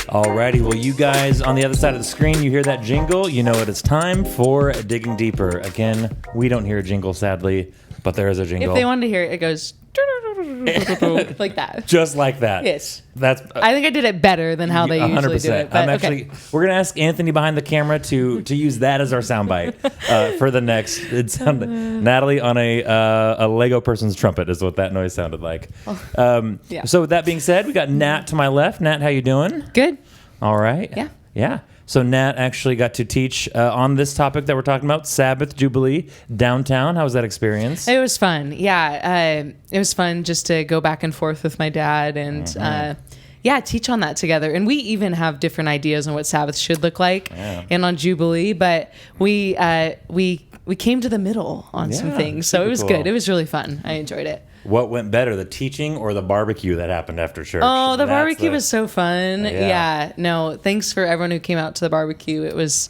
Alrighty, well, you guys on the other side of the screen, you hear that jingle, you know it is time for Digging Deeper. Again, we don't hear a jingle, sadly, but there is a jingle. If they wanted to hear it, it goes like that. Just like that. Yes. I think I did it better than how they usually do it. But, we're going to ask Anthony behind the camera to use that as our soundbite for the next. It sounded Natalie on a Lego person's trumpet is what that noise sounded like. Yeah. So with that being said, we got Nat to my left. Nat, how you doing? Good. All right. Yeah. So Nat actually got to teach on this topic that we're talking about, Sabbath Jubilee downtown. How was that experience? It was fun. Yeah. It was fun just to go back and forth with my dad and teach on that together. And we even have different ideas on what Sabbath should look like and on Jubilee, but we came to the middle on some things. So it was good. It was really fun. I enjoyed it. What went better, the teaching or the barbecue that happened after church? Oh, the barbecue was so fun. Yeah. No, thanks for everyone who came out to the barbecue. It was,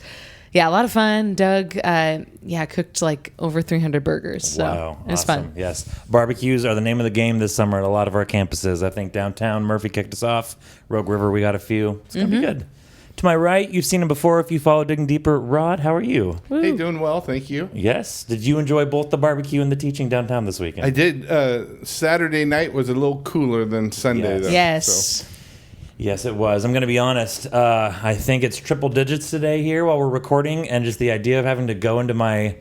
a lot of fun. Doug, cooked like over 300 burgers. So wow. It was fun. Yes. Barbecues are the name of the game this summer at a lot of our campuses. I think downtown, Murphy kicked us off. Rogue River, we got a few. It's going to be good. To my right, you've seen him before if you follow Digging Deeper. Rod, how are you? Hey, doing well, thank you. Yes. Did you enjoy both the barbecue and the teaching downtown this weekend? I did. Saturday night was a little cooler than Sunday, though. Yes. So. Yes, it was. I'm going to be honest. I think it's triple digits today here while we're recording, and just the idea of having to go into my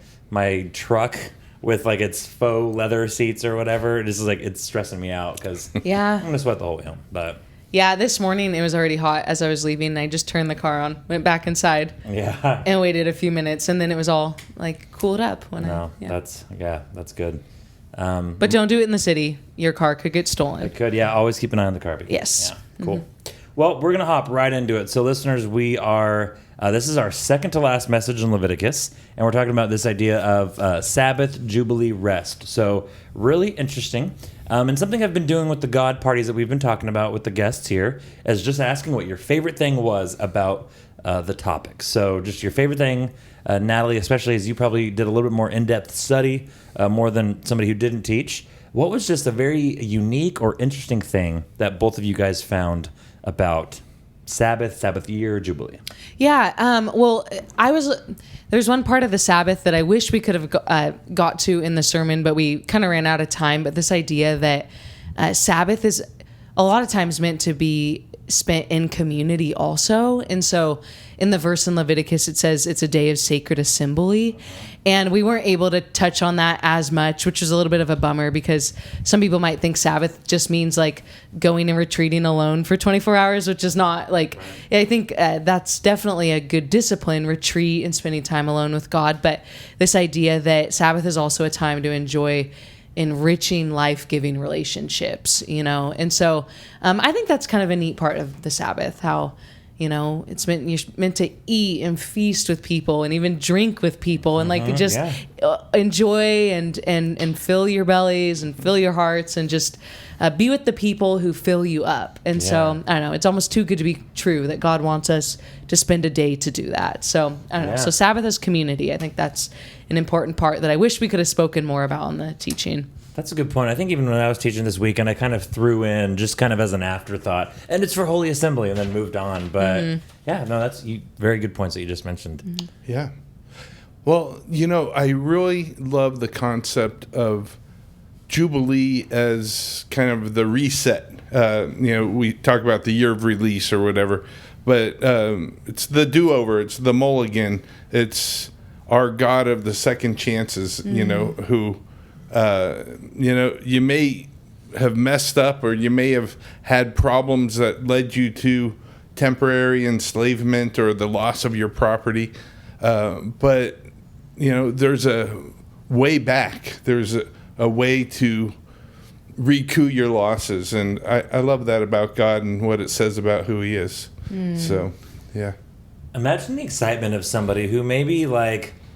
truck with like its faux leather seats or whatever, it's stressing me out because I'm going to sweat the whole way home. But yeah, this morning it was already hot as I was leaving. I just turned the car on, went back inside, and waited a few minutes, and then it was all like cooled up. That's good. But don't do it in the city. Your car could get stolen. It could, always keep an eye on the car. Yes. Yeah, cool. Well, we're going to hop right into it. So listeners, we are, this is our second to last message in Leviticus, and we're talking about this idea of Sabbath, Jubilee, rest. So really interesting. And something I've been doing with the God parties that we've been talking about with the guests here is just asking what your favorite thing was about the topic. So just your favorite thing, Natalie, especially as you probably did a little bit more in-depth study, more than somebody who didn't teach. What was just a very unique or interesting thing that both of you guys found about Sabbath year, Jubilee? Yeah. Well, there's one part of the Sabbath that I wish we could have got to in the sermon, but we kind of ran out of time. But this idea that Sabbath is a lot of times meant to be spent in community also. And so in the verse in Leviticus, it says it's a day of sacred assembly. And we weren't able to touch on that as much, which was a little bit of a bummer because some people might think Sabbath just means like going and retreating alone for 24 hours, which is not like, I think that's definitely a good discipline, retreat and spending time alone with God. But this idea that Sabbath is also a time to enjoy enriching life-giving relationships, and so I think that's kind of a neat part of the Sabbath, how it's you're meant to eat and feast with people and even drink with people and enjoy and fill your bellies and fill your hearts and just be with the people who fill you up. And so I don't know, it's almost too good to be true that God wants us to spend a day to do that. So I don't know. So Sabbath as community, I think that's an important part that I wish we could have spoken more about in the teaching. That's a good point. I think even when I was teaching this weekend, I kind of threw in just kind of as an afterthought, and it's for Holy Assembly, and then moved on. But that's very good points that you just mentioned. Mm-hmm. Yeah. Well, I really love the concept of Jubilee as kind of the reset. We talk about the year of release or whatever, but it's the do-over. It's the mulligan. It's our God of the second chances, who... you may have messed up or you may have had problems that led you to temporary enslavement or the loss of your property. But there's a way back. There's a way to recoup your losses. And I love that about God and what it says about who he is. So, yeah. Imagine the excitement of somebody who maybe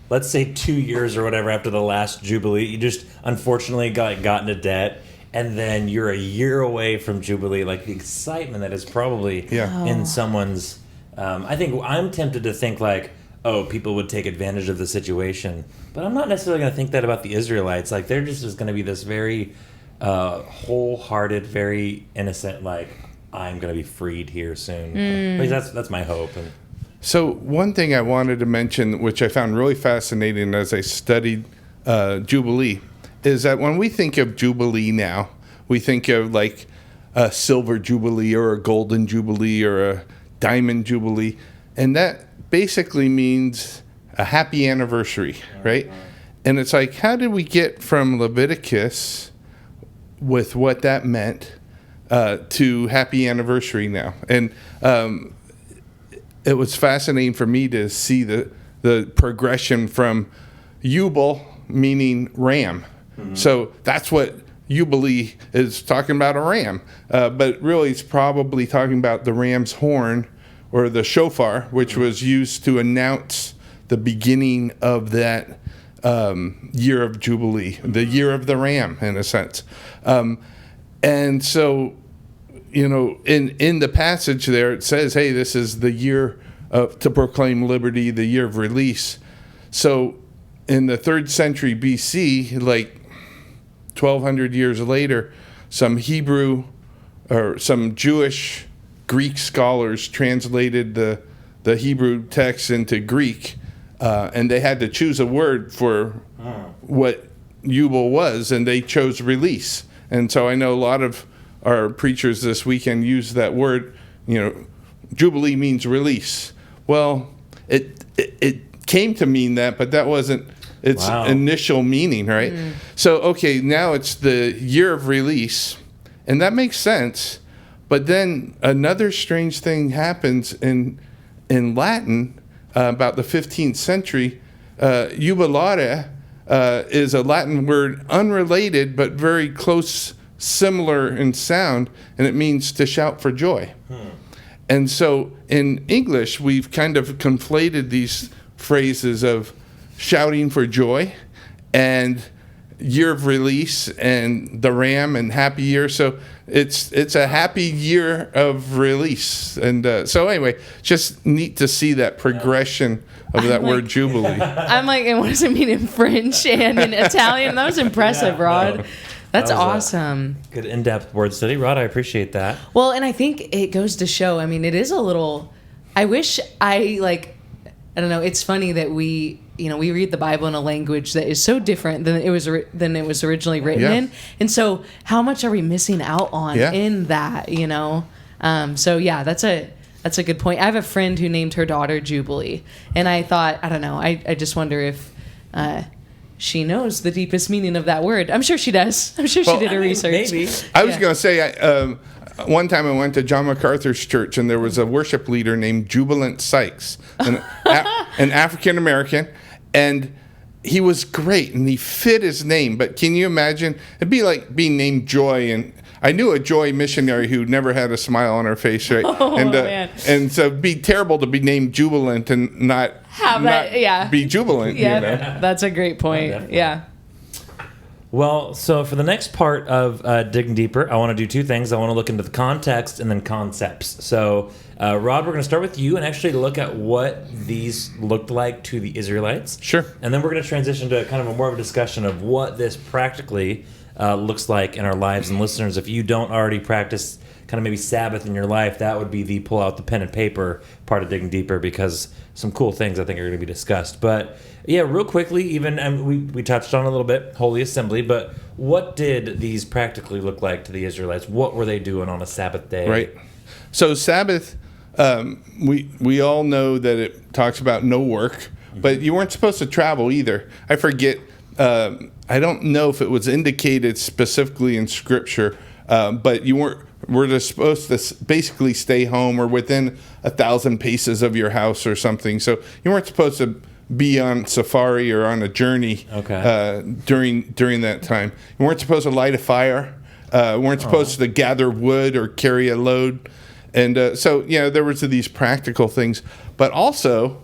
let's say 2 years or whatever after the last Jubilee, you just unfortunately got into debt, and then you're a year away from Jubilee. Like the excitement that is probably in someone's. I think I'm tempted to think people would take advantage of the situation, but I'm not necessarily going to think that about the Israelites. Like there just is going to be this very wholehearted, very innocent, like, I'm going to be freed here soon. Like, that's my hope. And So one thing I wanted to mention, which I found really fascinating as I studied Jubilee, is that when we think of Jubilee now, we think of like a silver Jubilee or a golden Jubilee or a diamond Jubilee. And that basically means a happy anniversary, right? And it's like, how did we get from Leviticus with what that meant to happy anniversary now? And it was fascinating for me to see the progression from Jubal, meaning ram. So that's what Jubilee is talking about, a ram. But really it's probably talking about the ram's horn or the shofar, which was used to announce the beginning of that year of Jubilee, the year of the ram, in a sense. And so, you know, in the passage there, it says, hey, this is the year to proclaim liberty, the year of release. So in the 3rd century BC, like 1,200 years later, some Hebrew or some Jewish Greek scholars translated the Hebrew text into Greek, and they had to choose a word for what Jubal was, and they chose release. And so I know a lot of our preachers this weekend use that word. You know, Jubilee means release. Well, it came to mean that, but that wasn't its initial meaning, right? So, okay, now it's the year of release, and that makes sense. But then another strange thing happens in Latin about the 15th century. Jubilare is a Latin word unrelated but very close, similar in sound, and it means to shout for joy. And so in English, we've kind of conflated these phrases of shouting for joy and year of release and the ram and happy year. So it's a happy year of release. And so anyway, just neat to see that progression of that word Jubilee. I'm like, and what does it mean in French and in Italian? That was impressive, Rod. That's awesome. Good in-depth word study. Rod, I appreciate that. Well, and I think it goes to show, I mean, it is a little, I wish I don't know, it's funny that we read the Bible in a language that is so different than it was originally written in. And so how much are we missing out on in that, you know? So yeah, that's a good point. I have a friend who named her daughter Jubilee, and I thought, I don't know, I just wonder if she knows the deepest meaning of that word. I'm sure she does. I'm sure she did her research. Maybe. I was going to say, one time I went to John MacArthur's church, and there was a worship leader named Jubilant Sykes, an African American, and he was great, and he fit his name. But can you imagine? It'd be like being named Joy, and I knew a Joy missionary who never had a smile on her face, right? Man. And so it'd be terrible to be named Jubilant and not be jubilant. Yeah, you know? That's a great point. Yeah. Well, so for the next part of Digging Deeper, I want to do two things. I want to look into the context and then concepts. So, Rod, we're going to start with you and actually look at what these looked like to the Israelites. Sure. And then we're going to transition to kind of a more of a discussion of what this practically looks like in our lives. And listeners, if you don't already practice kind of maybe Sabbath in your life, that would be the pull out the pen and paper part of Digging Deeper, because some cool things I think are going to be discussed. But yeah, real quickly, even and we touched on it a little bit, Holy Assembly, but what did these practically look like to the Israelites? What were they doing on a Sabbath day? Right. So Sabbath, we all know that it talks about no work, but you weren't supposed to travel either. I forget, I don't know if it was indicated specifically in Scripture, but we're just supposed to basically stay home or within 1,000 paces of your house or something. So you weren't supposed to be on safari or on a journey during that time. You weren't supposed to light a fire. Weren't supposed to gather wood or carry a load. And so, there was these practical things, but also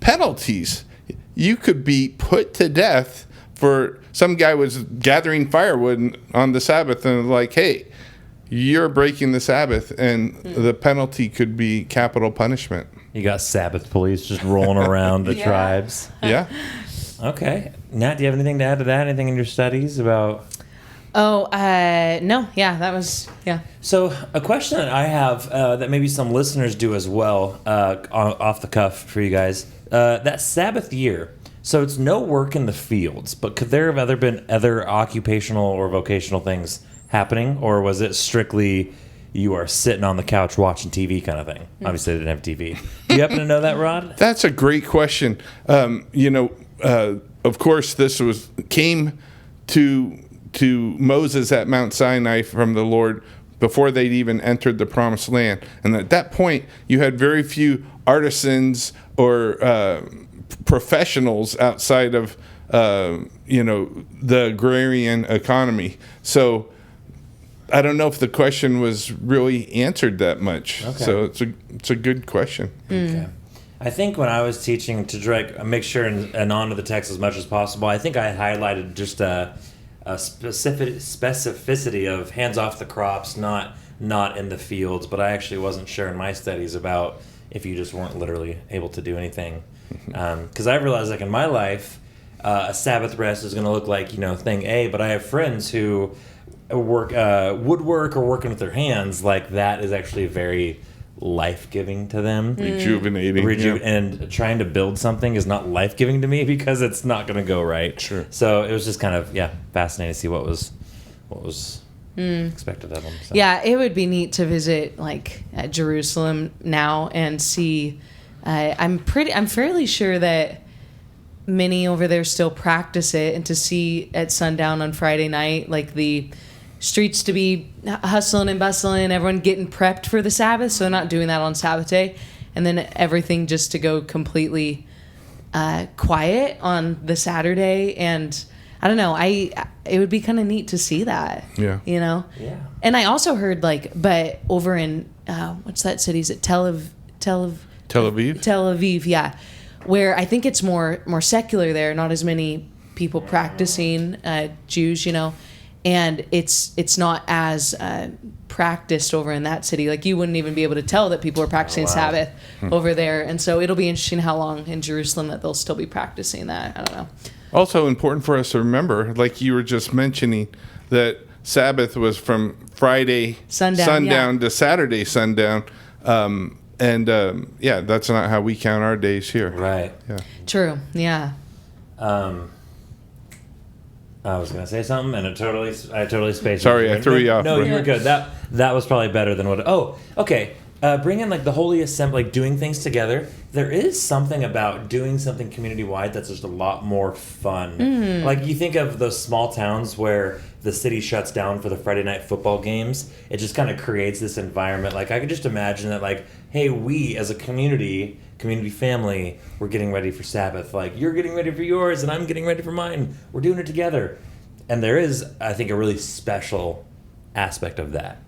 penalties. You could be put to death for some guy was gathering firewood on the Sabbath and like, hey, you're breaking the Sabbath, and the penalty could be capital punishment. You got Sabbath police just rolling around the tribes. Yeah. Okay. Nat, do you have anything to add to that? Anything in your studies about? Oh, no. Yeah, that was, yeah. So a question that I have that maybe some listeners do as well, off the cuff for you guys, that Sabbath year. So it's no work in the fields, but could there have been other occupational or vocational things happening, or was it strictly you are sitting on the couch watching TV kind of thing? Obviously, they didn't have TV. Do you happen to know that, Rod? That's a great question. Of course, this came to Moses at Mount Sinai from the Lord before they'd even entered the Promised Land. And at that point, you had very few artisans or professionals outside of the agrarian economy. So I don't know if the question was really answered that much. Okay. So it's a good question. Okay. I think when I was teaching to make sure and onto the text as much as possible, I think I highlighted just a specificity of hands off the crops, not in the fields. But I actually wasn't sure in my studies about if you just weren't literally able to do anything. Because I realized, like in my life, a Sabbath rest is going to look like thing A. But I have friends who work woodwork or working with their hands. Like that is actually very life-giving to them. Rejuvenating. And trying to build something is not life-giving to me because it's not going to go right. Sure. So it was just kind of fascinating to see what was expected of them. So. Yeah, it would be neat to visit like at Jerusalem now and see. I'm fairly sure that many over there still practice it, and to see at sundown on Friday night, like the streets to be hustling and bustling, everyone getting prepped for the Sabbath, so they're not doing that on Sabbath day, and then everything just to go completely quiet on the Saturday. And I don't know, it would be kind of neat to see that. Yeah. Yeah. And I also heard but over in what's that city? Is it Tel Aviv? Tel Aviv, yeah, where I think it's more secular there, not as many people practicing Jews, and it's not as practiced over in that city. Like you wouldn't even be able to tell that people are practicing Sabbath over there, and so it'll be interesting how long in Jerusalem that they'll still be practicing that. I don't know. Also important for us to remember, like you were just mentioning, that Sabbath was from Friday sundown to Saturday sundown. That's not how we count our days here. Right. Yeah. True. Yeah. I was gonna say something, and I totally spaced. Sorry, I threw you off. No, you were good. That was probably better than what. Oh, okay. Bring in like the Holy Assembly, like doing things together. There is something about doing something community wide that's just a lot more fun. Like you think of those small towns where the city shuts down for the Friday night football games. It just kind of creates this environment. Like I could just imagine that, like, hey, we as a community family, we're getting ready for Sabbath. Like you're getting ready for yours, and I'm getting ready for mine. We're doing it together, and there is, I think, a really special aspect of that.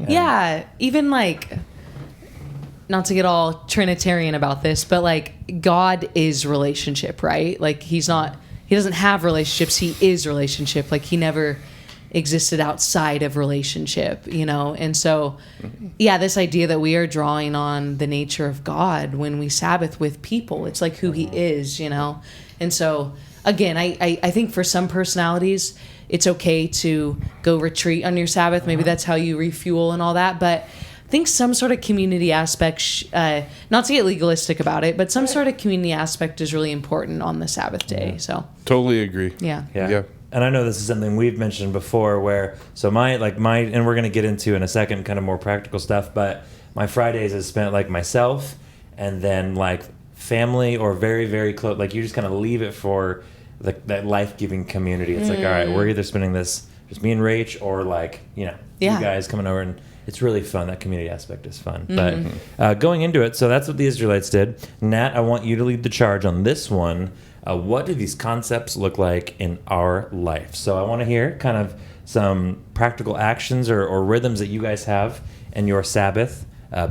Yeah, even like, not to get all Trinitarian about this, but like God is relationship, right? Like he doesn't have relationships. He is relationship. Like he never existed outside of relationship, And so, this idea that we are drawing on the nature of God when we Sabbath with people, it's like who he is, And so, again, I think for some personalities, it's okay to go retreat on your Sabbath. Maybe that's how you refuel and all that. But I think some sort of community aspect, not to get legalistic about it, but some sort of community aspect is really important on the Sabbath day. So totally agree. Yeah. And I know this is something we've mentioned before where, so my, and we're going to get into in a second kind of more practical stuff, but my Fridays is spent like myself and then like family or very, very close, like you just kind of leave it for that life-giving community. It's like, all right, we're either spending this, just me and Rach, or like, you guys coming over, and it's really fun. That community aspect is fun. But going into it, so that's what the Israelites did. Nat, I want you to lead the charge on this one. What do these concepts look like in our life? So I want to hear kind of some practical actions or rhythms that you guys have in your Sabbath,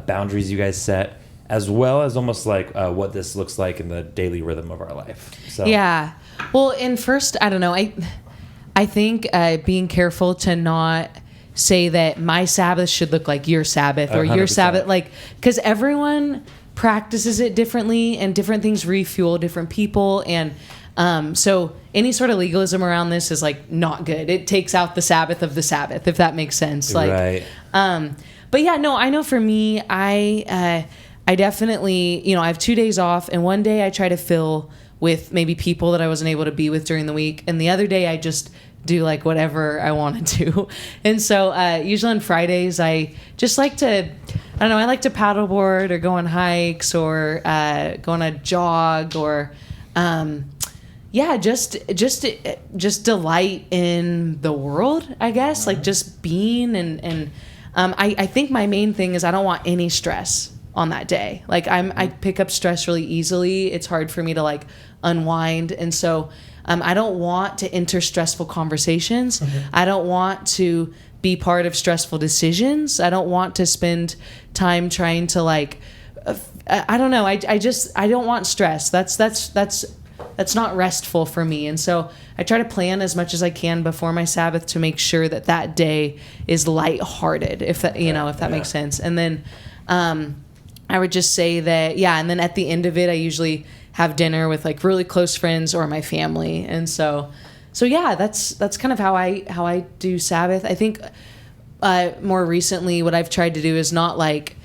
boundaries you guys set, as well as almost like what this looks like in the daily rhythm of our life. So. Yeah. Well, and first, I don't know. I think being careful to not say that my Sabbath should look like your Sabbath or 100%. Your Sabbath, because everyone practices it differently, and different things refuel different people. And So any sort of legalism around this is like not good. It takes out the Sabbath of the Sabbath, if that makes sense. Like, right. But yeah, no, I know for me, I definitely, I have 2 days off, and one day I try to fill with maybe people that I wasn't able to be with during the week, and the other day I just do like whatever I want to do. And so usually on Fridays I just like to, I don't know, I like to paddleboard or go on hikes or go on a jog or just delight in the world, I guess, like just being and I think my main thing is I don't want any stress on that day. Like I pick up stress really easily. It's hard for me to like unwind, and so I don't want to enter stressful conversations. Mm-hmm. I don't want to be part of stressful decisions. I don't want to spend time trying to like, I don't know. I don't want stress. That's not restful for me. And so I try to plan as much as I can before my Sabbath to make sure that day is lighthearted, if that makes sense. And then I would just say that, and then at the end of it, I usually have dinner with like really close friends or my family. And so that's kind of how I do Sabbath. I think more recently what I've tried to do is not like,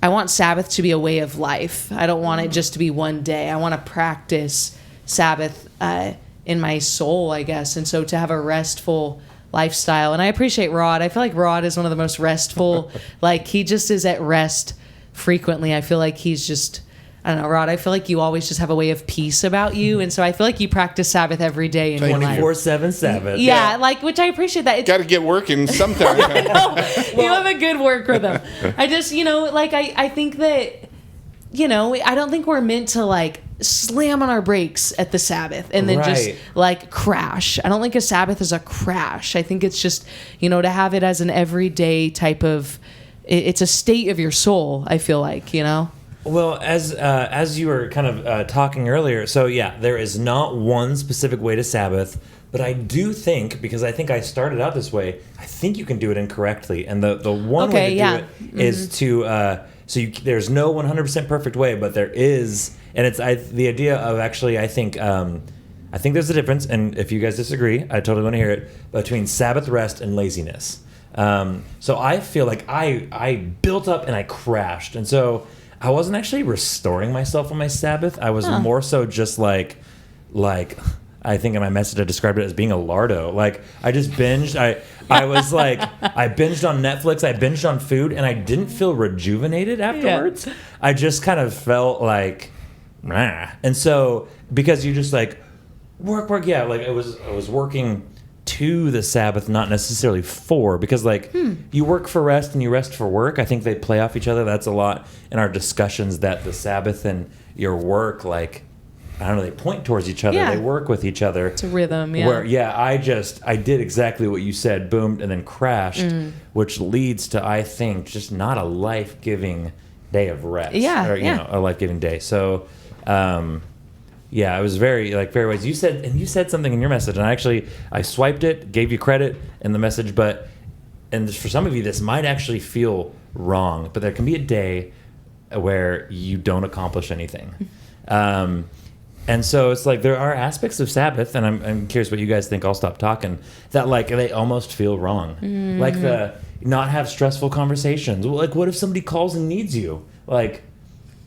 I want Sabbath to be a way of life. I don't want it just to be one day. I want to practice Sabbath in my soul, I guess. And so to have a restful lifestyle. And I appreciate Rod. I feel like Rod is one of the most restful. Like he just is at rest frequently. I feel like he's just, I don't know, Rod, I feel like you always just have a way of peace about you. And so I feel like you practice Sabbath every day in your life. 24/7 Sabbath. Yeah, like, which I appreciate that. Got to get working sometime. You have a good work rhythm. I just, I think that, I don't think we're meant to like slam on our brakes at the Sabbath and then just like crash. I don't think a Sabbath is a crash. I think it's just, to have it as an everyday type of, it's a state of your soul, I feel like, Well, as you were kind of talking earlier, so yeah, there is not one specific way to Sabbath, but I do think, because I think I started out this way, I think you can do it incorrectly, and the one way to do it is to there's no 100% perfect way, but there is, and it's the idea of actually I think there's a difference, and if you guys disagree, I totally want to hear it, between Sabbath rest and laziness. So I feel like I built up and I crashed, and so I wasn't actually restoring myself on my Sabbath. I was more so just like I think in my message I described it as being a lardo. Like I just binged. I was like I binged on Netflix. I binged on food, and I didn't feel rejuvenated afterwards. Yeah. I just kind of felt like, nah. And so because you just like work. Yeah, like I was working to the Sabbath, not necessarily for, because like you work for rest and you rest for work. I think they play off each other. That's a lot in our discussions, that the Sabbath and your work, like, I don't know, they point towards each other. Yeah. They work with each other. It's a rhythm, yeah. Where, I did exactly what you said, boomed, and then crashed, which leads to, I think, just not a life-giving day of rest. Yeah, or, a life-giving day. So, yeah, it was very wise. You said something in your message, and I swiped it, gave you credit in the message, and for some of you, this might actually feel wrong, but there can be a day where you don't accomplish anything. And so it's like there are aspects of Sabbath, and I'm curious what you guys think. I'll stop talking. That like they almost feel wrong, like the not have stressful conversations. Like what if somebody calls and needs you? Like,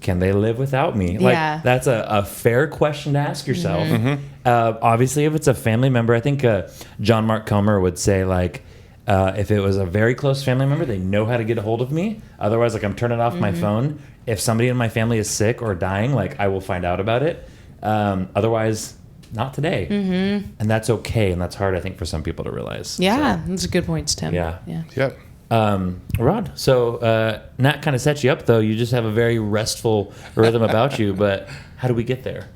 can they live without me? Like that's a fair question to ask yourself. Obviously, if it's a family member, I think John Mark Comer would say like, if it was a very close family member, they know how to get a hold of me. Otherwise, like I'm turning off my phone. If somebody in my family is sick or dying, like I will find out about it. Otherwise, not today. And that's okay. And that's hard, I think, for some people to realize. Yeah, that's a good point, Tim. Yeah. Yep. Rod, so Nat kind of set you up, though. You just have a very restful rhythm about you. But how do we get there?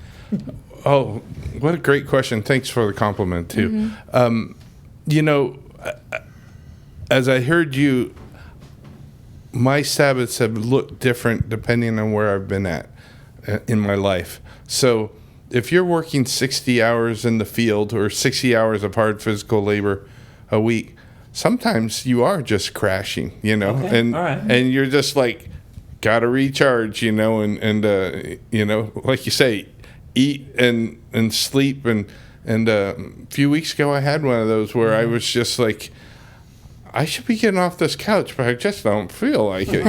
Oh, what a great question. Thanks for the compliment, too. As I heard you, my Sabbaths have looked different depending on where I've been at in my life. So if you're working 60 hours in the field or 60 hours of hard physical labor a week, sometimes you are just crashing, Okay. And you're just like, gotta recharge, and like you say, eat and sleep. And a few weeks ago, I had one of those where I was just like, I should be getting off this couch, but I just don't feel like it,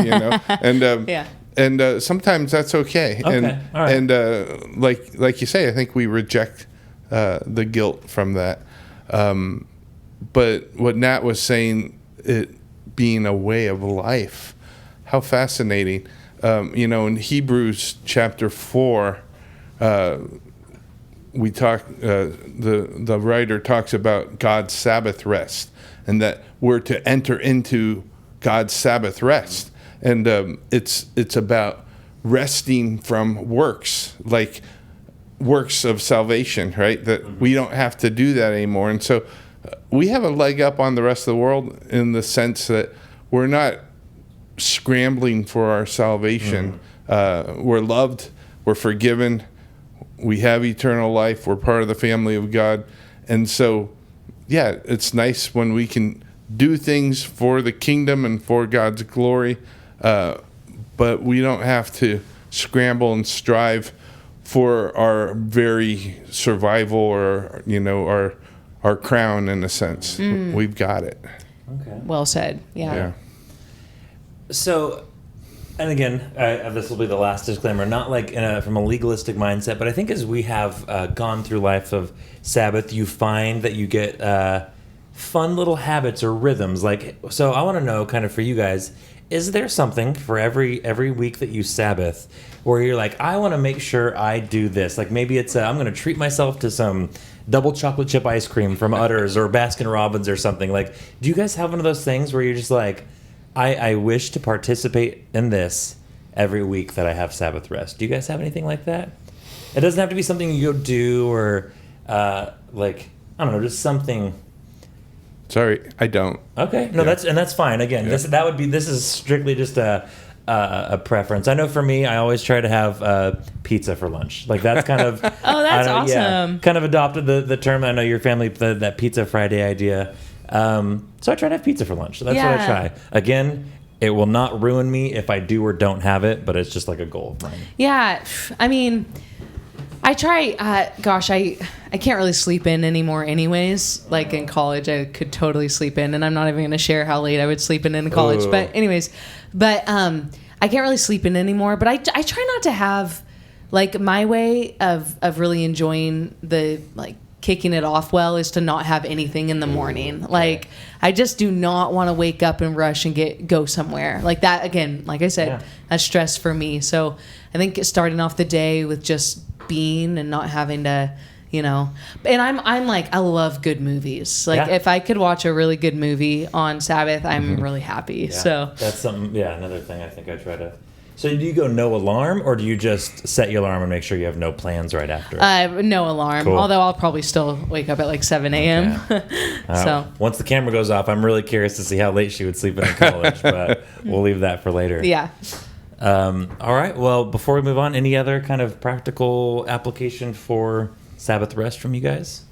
And Yeah. And sometimes that's okay. Okay, And all right. and like you say, I think we reject the guilt from that. But what Nat was saying, it being a way of life, how fascinating. In Hebrews chapter 4, we talk. The writer talks about God's Sabbath rest, and that we're to enter into God's Sabbath rest. And it's about resting from works, like works of salvation, right? That we don't have to do that anymore. And so we have a leg up on the rest of the world in the sense that we're not scrambling for our salvation. We're loved, we're forgiven, we have eternal life, we're part of the family of God. And so, yeah, it's nice when we can do things for the kingdom and for God's glory. But we don't have to scramble and strive for our very survival or, our crown in a sense. We've got it. Okay. Well said. Yeah. So, and again, this will be the last disclaimer, not like from a legalistic mindset, but I think as we have gone through life of Sabbath, you find that you get fun little habits or rhythms. So I want to know, kind of for you guys, is there something for every week that you Sabbath where you're like, I want to make sure I do this? Like maybe it's I'm going to treat myself to some double chocolate chip ice cream from Udders or Baskin Robbins or something. Like, do you guys have one of those things where you're just like, I wish to participate in this every week that I have Sabbath rest? Do you guys have anything like that? It doesn't have to be something you go do or I don't know, just something. Sorry, I don't. Okay, no, that's fine. Again, this is strictly just a preference. I know for me, I always try to have pizza for lunch. Like that's kind of Oh, that's awesome. Yeah, kind of adopted the term. I know your family that Pizza Friday idea. So I try to have pizza for lunch. That's what I try. Again, it will not ruin me if I do or don't have it, but it's just like a goal of mine. Yeah, I mean, I try. I can't really sleep in anymore. Anyways, like in college, I could totally sleep in, and I'm not even going to share how late I would sleep in college. Oh. But anyways, I can't really sleep in anymore. But I try not to have like my way of really enjoying the kicking it off well is to not have anything in the morning. Like I just do not want to wake up and rush and go somewhere like that. Again, like I said, that's stress for me. So I think starting off the day with just being and not having to, and I'm like, I love good movies. Like if I could watch a really good movie on Sabbath, I'm really happy. Yeah. So that's something. Yeah, another thing I think I try to. So do you go no alarm, or do you just set your alarm and make sure you have no plans right after? No alarm. Cool. Although I'll probably still wake up at 7 a.m. So once the camera goes off, I'm really curious to see how late she would sleep in college, but we'll leave that for later. yeah. All right. Well, before we move on, any other kind of practical application for Sabbath rest from you guys?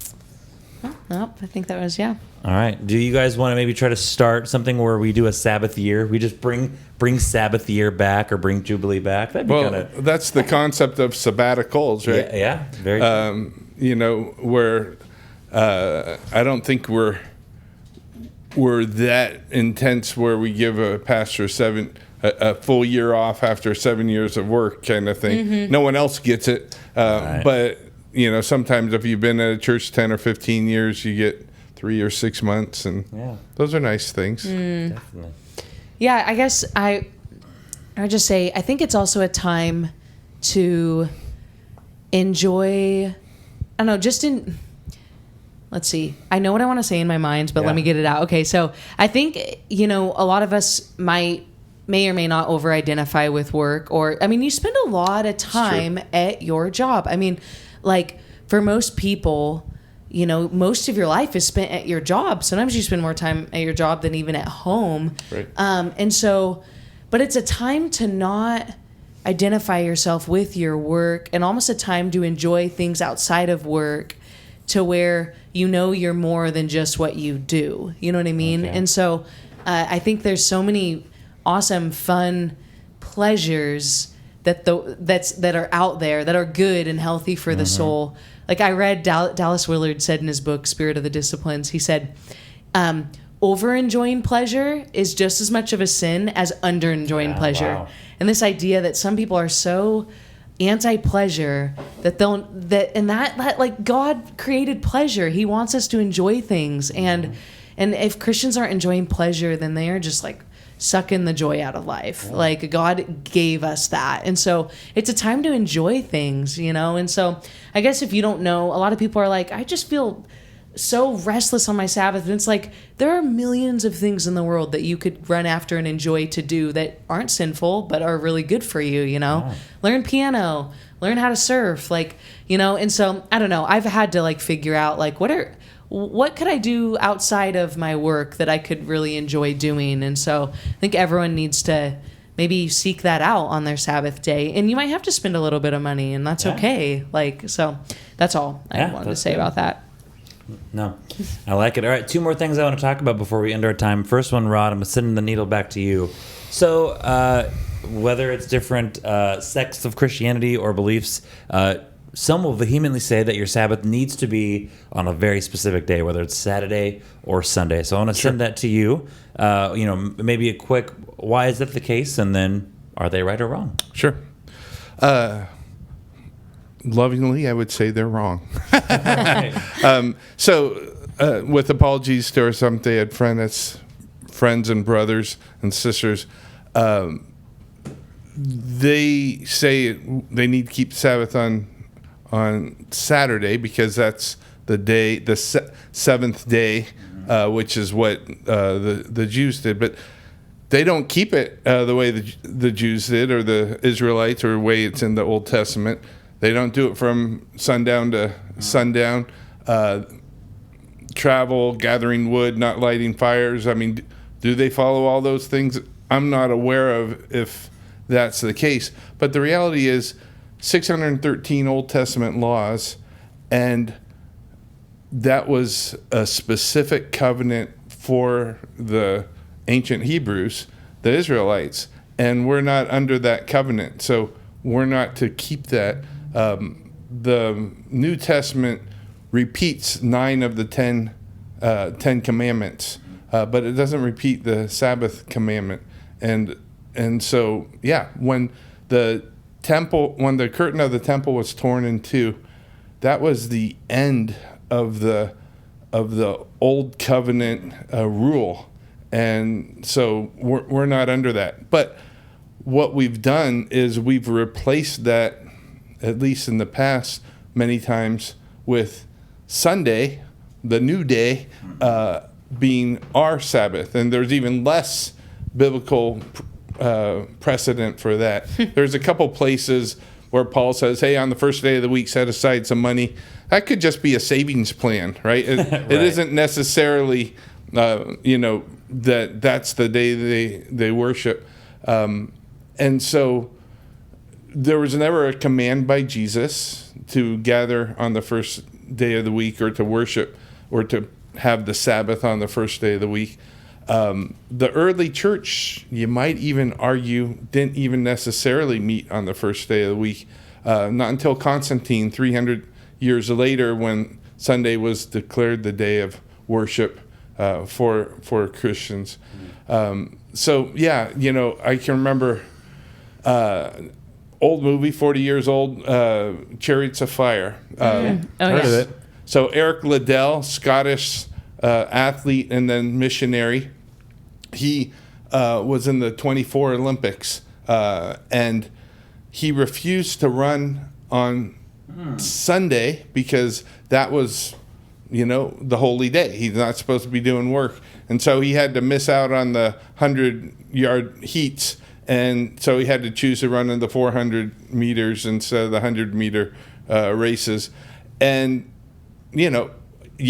Nope, I think that was All right. Do you guys want to maybe try to start something where we do a Sabbath year? We just bring Sabbath year back or bring Jubilee back. That'd be kind of. That's the concept of sabbaticals, right? Yeah. Very. Where I don't think we're that intense where we give a pastor a full year off after 7 years of work kind of thing. Mm-hmm. No one else gets it, Right. but sometimes if you've been at a church 10 or 15 years, you get 3 or 6 months, and those are nice things. Definitely. Yeah, I guess I would just say I think it's also a time to enjoy. I don't know, let's see. I know what I want to say in my mind, but let me get it out. Okay, so I think a lot of us may or may not over-identify with work, or you spend a lot of time at your job. Like for most people, most of your life is spent at your job. Sometimes you spend more time at your job than even at home. Right. And so, but it's a time to not identify yourself with your work, and almost a time to enjoy things outside of work, to where you're more than just what you do. You know what I mean? Okay. And so I think there's so many awesome, fun pleasures that are out there that are good and healthy for the soul. Like I read Dallas Willard said in his book Spirit of the Disciplines, he said, over enjoying pleasure is just as much of a sin as under enjoying pleasure. Wow. And this idea that some people are so anti-pleasure that like God created pleasure. He wants us to enjoy things, and if Christians aren't enjoying pleasure, then they are just like sucking the joy out of life. Yeah. Like God gave us that, and so it's a time to enjoy things, And so I guess if you don't know, a lot of people are like, I just feel so restless on my Sabbath. And it's like, there are millions of things in the world that you could run after and enjoy to do that aren't sinful, but are really good for you, Yeah. Learn piano, learn how to surf, and so, I don't know, I've had to figure out what could I do outside of my work that I could really enjoy doing? And so I think everyone needs to maybe seek that out on their Sabbath day. And you might have to spend a little bit of money, and that's okay. So that's all I wanted to say about that. No, I like it. All right, 2 more things I want to talk about before we end our time. First one, Rod, I'm sending the needle back to you. So whether it's different sects of Christianity or beliefs, some will vehemently say that your Sabbath needs to be on a very specific day, whether it's Saturday or Sunday. So I want to send that to you. Maybe a quick, why is that the case? And then, are they right or wrong? Sure. Lovingly, I would say they're wrong. With apologies to our Seventh-day friends and brothers and sisters, they say they need to keep Sabbath on Saturday because that's the day, the seventh day, which is what the Jews did. But they don't keep it the way the Jews did, or the Israelites, or the way it's in the Old Testament. They don't do it from sundown to sundown. Travel, gathering wood, not lighting fires. I mean, do they follow all those things? I'm not aware of if that's the case. But the reality is 613 Old Testament laws, and that was a specific covenant for the ancient Hebrews, the Israelites, and we're not under that covenant. So we're not to keep that. The New Testament repeats 9 of the 10 commandments, but it doesn't repeat the Sabbath commandment. And so, when the curtain of the temple was torn in two, that was the end of the old covenant rule, and so we're not under that. But what we've done is we've replaced that, at least in the past, many times with Sunday, the new day, being our Sabbath. And there's even less biblical precedent for that. There's a couple places where Paul says, hey, on the first day of the week, set aside some money. That could just be a savings plan, right? It isn't necessarily, that's the day they worship. And so there was never a command by Jesus to gather on the first day of the week, or to worship, or to have the Sabbath on the first day of the week. The early church, you might even argue, didn't even necessarily meet on the first day of the week. Not until Constantine, 300 years later, when Sunday was declared the day of worship for Christians. I can remember old movie, 40 years old, Chariots of Fire. Heard of it. So Eric Liddell, Scottish athlete and then missionary, he was in the 24 Olympics, and he refused to run on Sunday because that was, the holy day. He's not supposed to be doing work. And so he had to miss out on the 100-yard heats. And so he had to choose to run in the 400 meters instead of the 100-meter races. And, you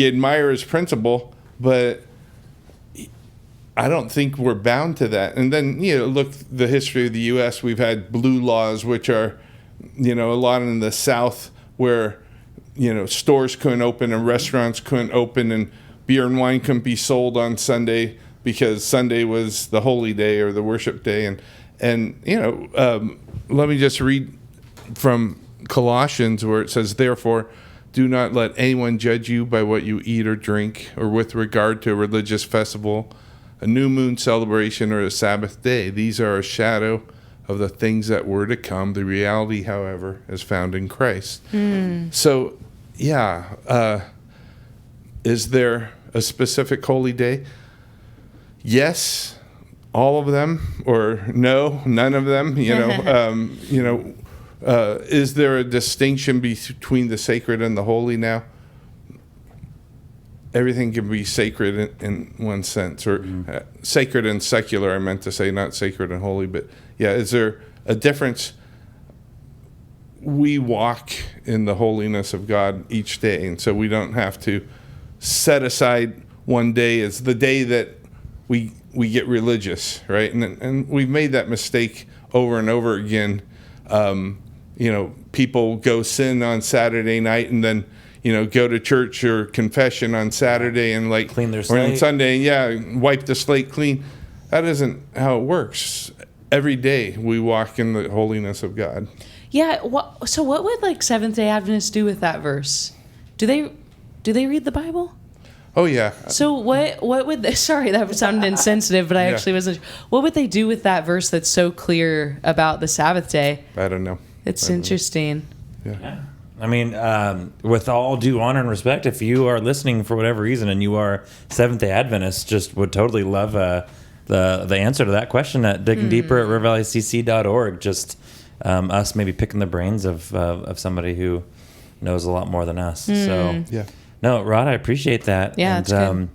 admire his principle, but I don't think we're bound to that. And then, look, the history of the U.S., we've had blue laws, which are, a lot in the South where, stores couldn't open and restaurants couldn't open and beer and wine couldn't be sold on Sunday because Sunday was the holy day or the worship day. And, let me just read from Colossians where it says, "Therefore, do not let anyone judge you by what you eat or drink, or with regard to a religious festival, a new moon celebration, or a Sabbath day. These are a shadow of the things that were to come. The reality, however, is found in Christ." So, is there a specific holy day? Yes, all of them, or no, none of them. Is there a distinction between the sacred and the holy now? Everything can be sacred in one sense, or sacred and secular, I meant to say, not sacred and holy. But is there a difference? We walk in the holiness of God each day, and so we don't have to set aside one day as the day that we get religious, right? And we've made that mistake over and over again. People go sin on Saturday night and then, go to church or confession on Saturday and clean their or slate. on Sunday, wipe the slate clean. That isn't how it works. Every day we walk in the holiness of God. Yeah. So what would Seventh-day Adventists do with that verse? Do they read the Bible? Oh yeah. So what would they, sorry, that sounded insensitive, but I actually wasn't. What would they do with that verse that's so clear about the Sabbath day? I don't know. It's interesting. Yeah. I mean, with all due honor and respect, if you are listening for whatever reason and you are Seventh-day Adventist, just would totally love the answer to that question at digging deeper at rivervalleycc.org. Just us maybe picking the brains of somebody who knows a lot more than us. So Yeah. no, Rod, I appreciate that. Yeah, and, it's good.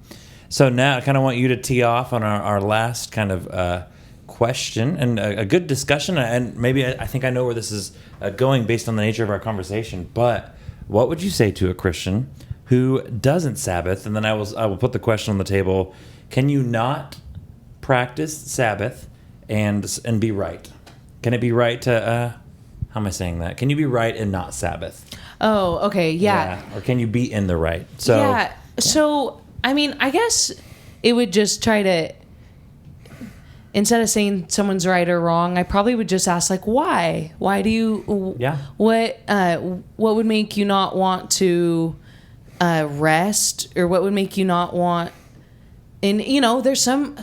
So now I kind of want you to tee off on our last kind of question and a good discussion. And maybe I think I know where this is going based on the nature of our conversation. But what would you say to a Christian who doesn't Sabbath? And then I will put the question on the table: can you not practice Sabbath and be right? Can it be right to how am I saying that? Can you be right and not Sabbath? Oh, okay, yeah. Or can you be in the right? So yeah. So, I mean, I guess it would just try to, instead of saying someone's right or wrong, I probably would just ask, why? Why do you, what would make you not want to rest? Or what would make you not want, and, there's some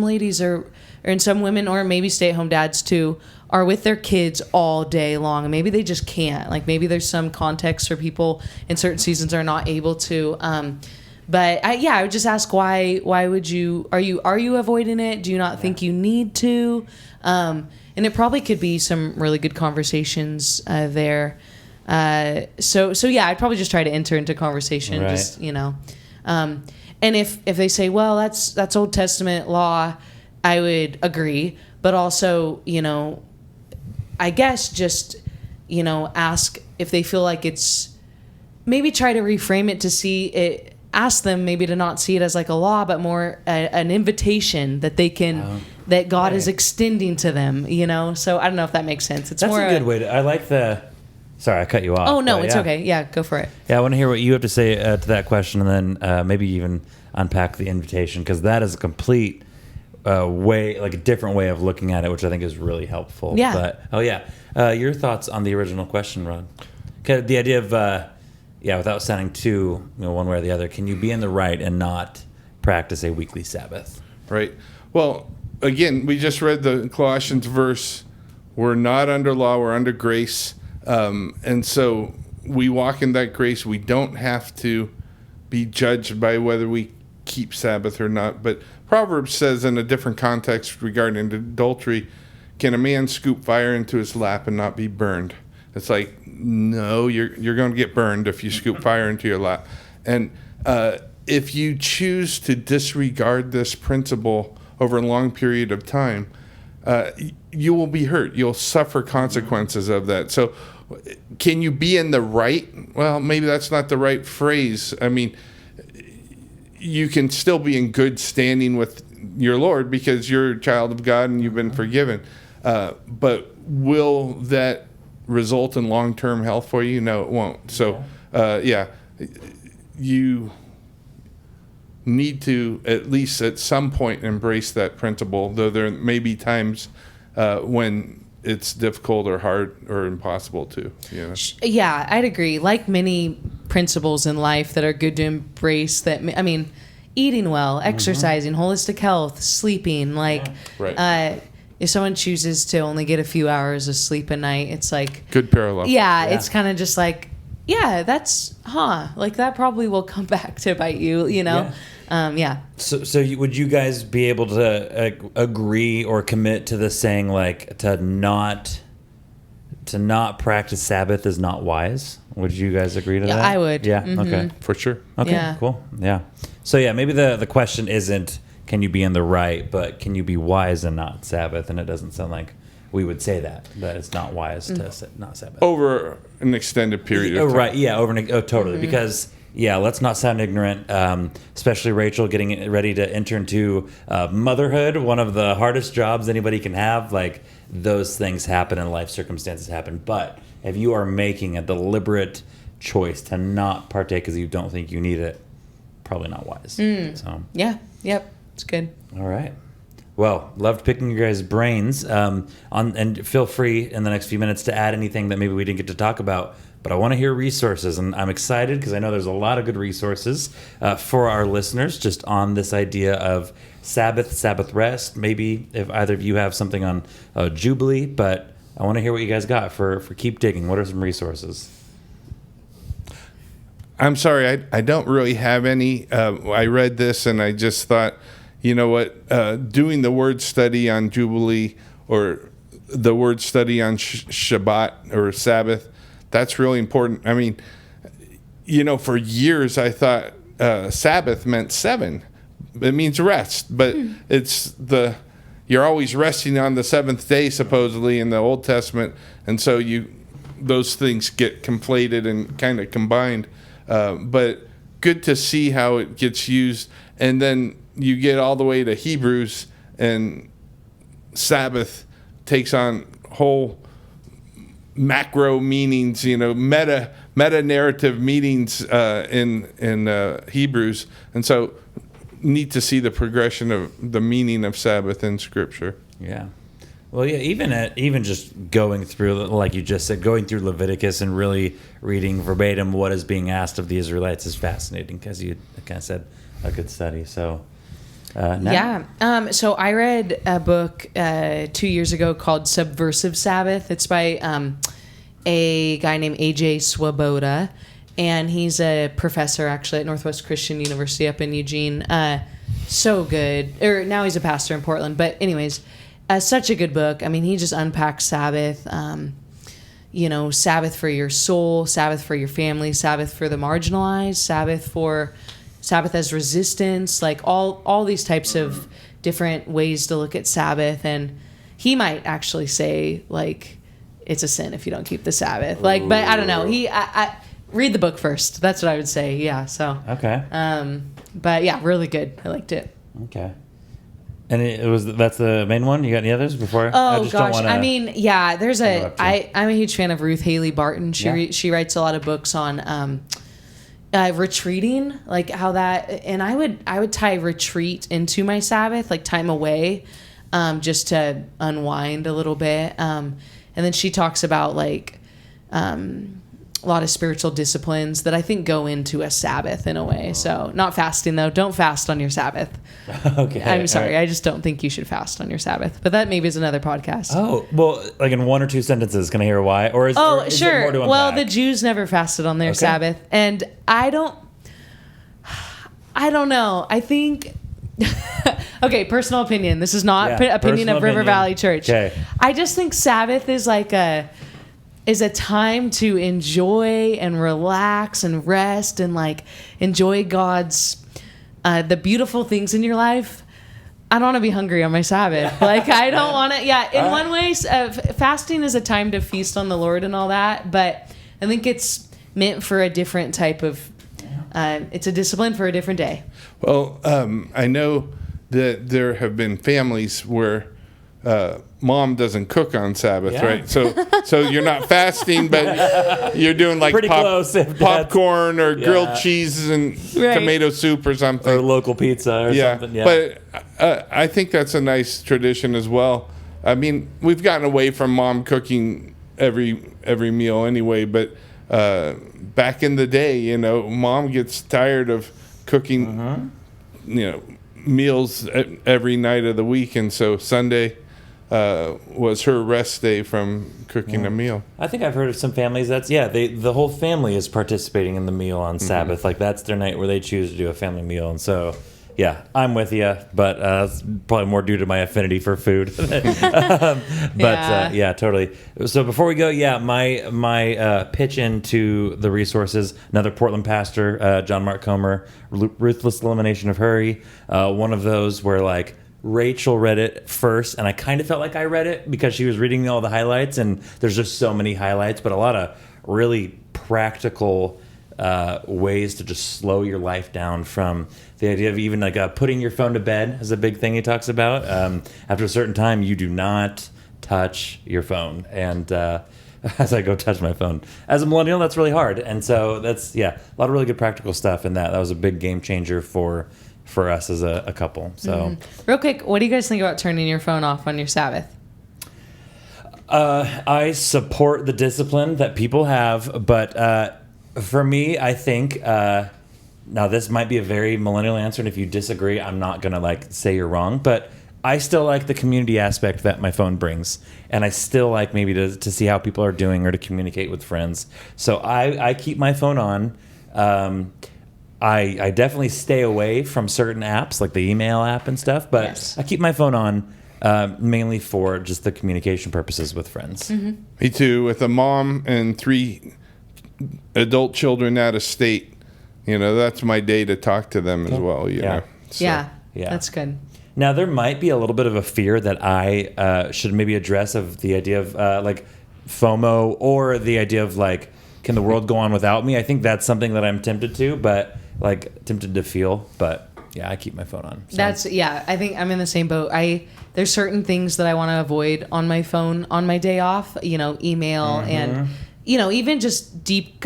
ladies or and some women, or maybe stay-at-home dads too, are with their kids all day long, and maybe they just can't. Maybe there's some context where people in certain seasons are not able to. But I would just ask why would you? Are you avoiding it? Do you not think you need to? And it probably could be some really good conversations there. So I'd probably just try to enter into conversation. Right. Just and if they say, well, that's Old Testament law, I would agree. But also, I guess just, ask if they feel like it's, maybe try to reframe it to see it, ask them maybe to not see it as a law, but more an invitation that they can, that God is extending to them, So I don't know if that makes sense. It's that's more a good way to, I like the, sorry, I cut you off. Oh, no, it's okay. Yeah, go for it. Yeah, I want to hear what you have to say to that question, and then maybe even unpack the invitation, because that is a complete way, a different way of looking at it, which I think is really helpful. Yeah. But your thoughts on the original question, Rod? The idea of without sounding too one way or the other, can you be in the right and not practice a weekly Sabbath? Right. Well, again, we just read the Colossians verse. We're not under law, we're under grace. And so we walk in that grace. We don't have to be judged by whether we keep Sabbath or not. But Proverbs says in a different context regarding adultery, can a man scoop fire into his lap and not be burned? It's no, you're going to get burned if you scoop fire into your lap. And if you choose to disregard this principle over a long period of time, you will be hurt. You'll suffer consequences of that. So can you be in the right? Well, maybe that's not the right phrase. I mean, you can still be in good standing with your Lord because you're a child of God and you've been forgiven. But will that result in long-term health for you? No, it won't. So, you need to at least at some point embrace that principle, though there may be times when it's difficult or hard or impossible to. You know? Yeah, I'd agree. Like many principles in life that are good to embrace, that, I mean, eating well, exercising, holistic health, sleeping, like, Right. If someone chooses to only get a few hours of sleep a night, it's like, Good parallel. yeah. It's kind of just like, yeah, that's, like that probably will come back to bite you, you know? Yeah. So would you guys be able to agree or commit to the saying, like, to not practice Sabbath is not wise? Would you guys agree to that? I would. Yeah. Mm-hmm. Okay. For sure. Okay. Yeah. Cool. Yeah. So yeah, maybe the question isn't can you be in the right, but can you be wise and not Sabbath? And it doesn't sound like we would say that it's not wise to not Sabbath Over an extended period of time. Right. Yeah. Totally. Because. Yeah, let's not sound ignorant, especially Rachel getting ready to enter into motherhood, one of the hardest jobs anybody can have. Like, those things happen and life circumstances happen. But if you are making a deliberate choice to not partake because you don't think you need it, probably not wise. So. Yeah. Yep. It's good. All right. Well, loved picking your guys' brains. And feel free in the next few minutes to add anything that maybe we didn't get to talk about. But I want to hear resources, and I'm excited because I know there's a lot of good resources for our listeners just on this idea of Sabbath rest. Maybe if either of you have something on Jubilee, but I want to hear what you guys got for Keep Digging. What are some resources? I'm sorry, I don't really have any. I read this and I just thought, you know what, doing the word study on Jubilee or the word study on Shabbat or Sabbath, that's really important. I mean, you know, for years I thought Sabbath meant 7. It means rest, but it's you're always resting on the 7th day supposedly in the Old Testament, and so those things get conflated and kind of combined. But good to see how it gets used, and then you get all the way to Hebrews, and Sabbath takes on whole macro meanings, you know, meta narrative meanings in Hebrews, and so neat to see the progression of the meaning of Sabbath in Scripture. Yeah. Well, yeah, even just going through, like you just said, going through Leviticus and really reading verbatim what is being asked of the Israelites is fascinating, because you kind of said a good study. So, Yeah. So I read a book 2 years ago called Subversive Sabbath. It's by a guy named A.J. Swoboda, and he's a professor actually at Northwest Christian University up in Eugene. So good. Or now he's a pastor in Portland. But anyways, such a good book. I mean, he just unpacks Sabbath. You know, Sabbath for your soul, Sabbath for your family, Sabbath for the marginalized, Sabbath as resistance, like all these types of different ways to look at Sabbath. And he might actually say, like, it's a sin if you don't keep the Sabbath. Like, but I don't know. I read the book first. That's what I would say. Yeah. So. Okay. But yeah, really good. I liked it. Okay. And that's the main one? You got any others before? Oh, gosh. I mean, yeah, I'm a huge fan of Ruth Haley Barton. She writes a lot of books on retreating, like how that, and I would tie retreat into my Sabbath, like time away, just to unwind a little bit. And then she talks about like a lot of spiritual disciplines that I think go into a Sabbath in a way. So not fasting though. Don't fast on your Sabbath. Okay. I'm sorry. Right. I just don't think you should fast on your Sabbath. But that maybe is another podcast. Oh, well, like in 1 or 2 sentences, can I hear why? Or is sure. it more to unpack? Well, the Jews never fasted on their Sabbath. And I don't know. I think okay, personal opinion. This is not opinion of River Valley Church. Okay. I just think Sabbath is like a time to enjoy and relax and rest and like enjoy God's the beautiful things in your life. I don't want to be hungry on my Sabbath. Like I don't want to. Yeah, in one way, fasting is a time to feast on the Lord and all that. But I think it's meant for a different type of. It's a discipline for a different day. Well, I know that there have been families where mom doesn't cook on Sabbath, right? So you're not fasting, but you're doing like popcorn or grilled cheese and tomato soup or something. Or local pizza or something. Yeah. But I think that's a nice tradition as well. I mean, we've gotten away from mom cooking every meal anyway, but back in the day, you know, mom gets tired of cooking, you know, meals every night of the week, and so Sunday was her rest day from cooking a meal. I think I've heard of some families the whole family is participating in the meal on Sabbath. Like that's their night where they choose to do a family meal, and so. Yeah, I'm with you, but it's probably more due to my affinity for food. Yeah, totally. So before we go, my pitch into the resources, another Portland pastor, John Mark Comer, Ruthless Elimination of Hurry, one of those where like Rachel read it first, and I kind of felt like I read it because she was reading all the highlights, and there's just so many highlights, but a lot of really practical ways to just slow your life down from the idea of even like putting your phone to bed is a big thing he talks about. After a certain time, you do not touch your phone. And as I go touch my phone, as a millennial, that's really hard. And so that's, a lot of really good practical stuff in that. That was a big game changer for us as a couple. So real quick, what do you guys think about turning your phone off on your Sabbath? I support the discipline that people have, but for me, I think now this might be a very millennial answer, and if you disagree, I'm not gonna like say you're wrong, but I still like the community aspect that my phone brings, and I still like maybe to see how people are doing or to communicate with friends. So I keep my phone on. I definitely stay away from certain apps like the email app and stuff, but yes. I keep my phone on mainly for just the communication purposes with friends. Mm-hmm. Me too. With a mom and 3 adult children out of state, you know, that's my day to talk to them as well. You know? So, yeah, that's good. Now there might be a little bit of a fear that I should maybe address of the idea of like FOMO or the idea of like, can the world go on without me? I think that's something that I'm tempted to feel, but I keep my phone on. So. I think I'm in the same boat. There's certain things that I want to avoid on my phone on my day off, you know, email and, you know, even just deep,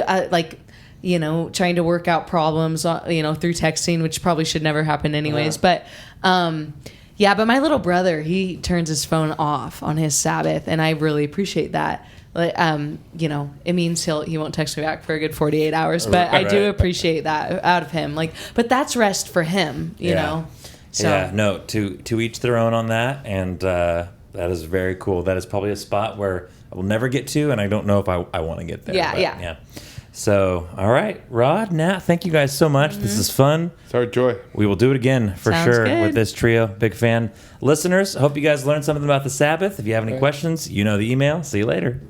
you know, trying to work out problems, you know, through texting, which probably should never happen anyways. But, but my little brother, he turns his phone off on his Sabbath, and I really appreciate that. You know, it means he won't text me back for a good 48 hours, but I do appreciate that out of him. Like, but that's rest for him, you know? So. To each their own on that. And, that is very cool. That is probably a spot where I will never get to, and I don't know if I want to get there. Yeah. So, all right, Rod, Nat, thank you guys so much. This is fun. It's our joy. We will do it again for Sounds sure good. with this trio. Big fan. Listeners, hope you guys learned something about the Sabbath. If you have any questions, you know the email. See you later.